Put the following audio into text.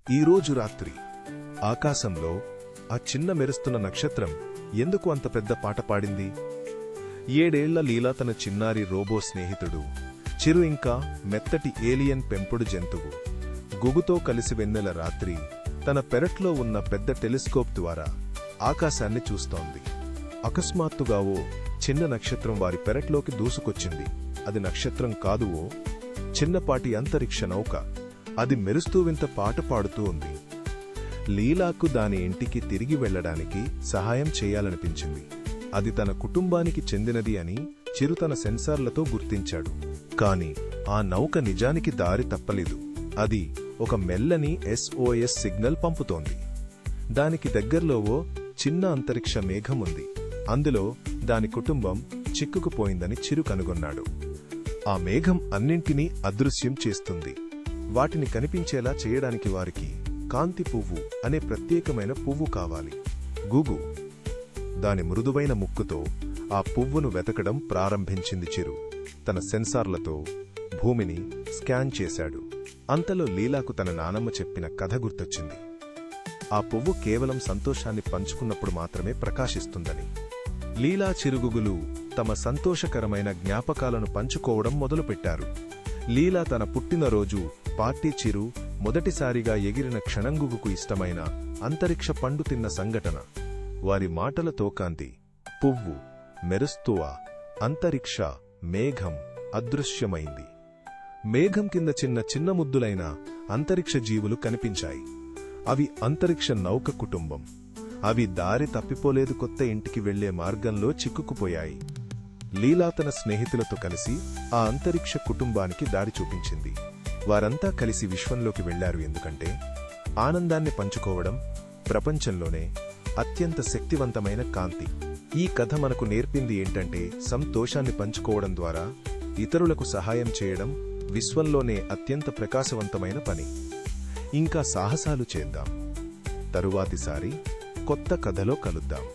ఈరోజు రాత్రి ఆకాశంలో ఆ చిన్న మెరుస్తున్న నక్షత్రం ఎందుకు అంత పెద్ద పాట పాడింది? 7 ఏళ్ల లీలా తన చిన్నారి రోబో స్నేహితుడు చిరు ఇంకా మెత్తటి ఏలియన్ పెంపుడు జంతువు గుగుతో కలిసి వెన్నెల రాత్రి తన పెరట్లో ఉన్న పెద్ద టెలిస్కోప్ ద్వారా ఆకాశాన్ని చూస్తోంది. అకస్మాత్తుగా ఓ చిన్న నక్షత్రం వారి పెరట్లోకి దూసుకొచ్చింది. అది నక్షత్రం కాదు, ఓ చిన్నపాటి అంతరిక్ష నౌక. అది మెరుస్తూ వింత పాట పాడుతూ ఉంది. లీలాకు దాని ఇంటికి తిరిగి వెళ్లడానికి సహాయం చేయాలనిపించింది. అది తన కుటుంబానికి చెందినది అని చిరు తన సెన్సార్లతో గుర్తించాడు. కాని ఆ నౌక నిజానికి దారి తప్పలేదు. అది ఒక మెల్లని SOS సిగ్నల్ పంపుతోంది. దానికి దగ్గర్లో ఓ చిన్న అంతరిక్ష మేఘం ఉంది. అందులో దాని కుటుంబం చిక్కుకుపోయిందని చిరు కనుగొన్నాడు. ఆ మేఘం అన్నింటినీ అదృశ్యం చేస్తుంది. వాటిని కనిపించేలా చేయడానికి వారికి కాంతి పువ్వు అనే ప్రత్యేకమైన పువ్వు కావాలి. గూగు దాని మృదువైన ముక్కుతో ఆ పువ్వును వెతకడం ప్రారంభించింది. చిరు తన సెన్సార్లతో భూమిని స్కాన్ చేశాడు. అంతలో లీలాకు తన నానమ్మ చెప్పిన కథ గుర్తొచ్చింది. ఆ పువ్వు కేవలం సంతోషాన్ని పంచుకున్నప్పుడు మాత్రమే ప్రకాశిస్తుందని. లీలా చిరుగుగులు తమ సంతోషకరమైన జ్ఞాపకాలను పంచుకోవడం మొదలుపెట్టారు. లీలా తన పుట్టినరోజు పార్టీ, చిరు మొదటిసారిగా ఎగిరిన క్షణంగుగుకు ఇష్టమైన అంతరిక్ష పండు తిన్న సంఘటన, వారి మాటలతో కాంతి పువ్వు మెరుస్తువా అంతరిక్ష మేఘం అదృశ్యమైంది. మేఘం కింద చిన్న చిన్న ముద్దులైన అంతరిక్ష జీవులు కనిపించాయి. అవి అంతరిక్ష నౌక కుటుంబం. అవి దారి తప్పిపోలేదు, కొత్త ఇంటికి వెళ్లే మార్గంలో చిక్కుకుపోయాయి. లీలా తన స్నేహితులతో కలిసి ఆ అంతరిక్ష కుటుంబానికి దారి చూపించింది. వారంతా కలిసి విశ్వంలోకి వెళ్లారు. ఎందుకంటే ఆనందాన్ని పంచుకోవడం ప్రపంచంలోనే అత్యంత శక్తివంతమైన కాంతి. ఈ కథ మనకు నేర్పింది ఏంటంటే, సంతోషాన్ని పంచుకోవడం ద్వారా ఇతరులకు సహాయం చేయడం విశ్వంలోనే అత్యంత ప్రకాశవంతమైన పని. ఇంకా సాహసాలు చేద్దాం. తరువాతిసారి కొత్త కథలో కలుద్దాం.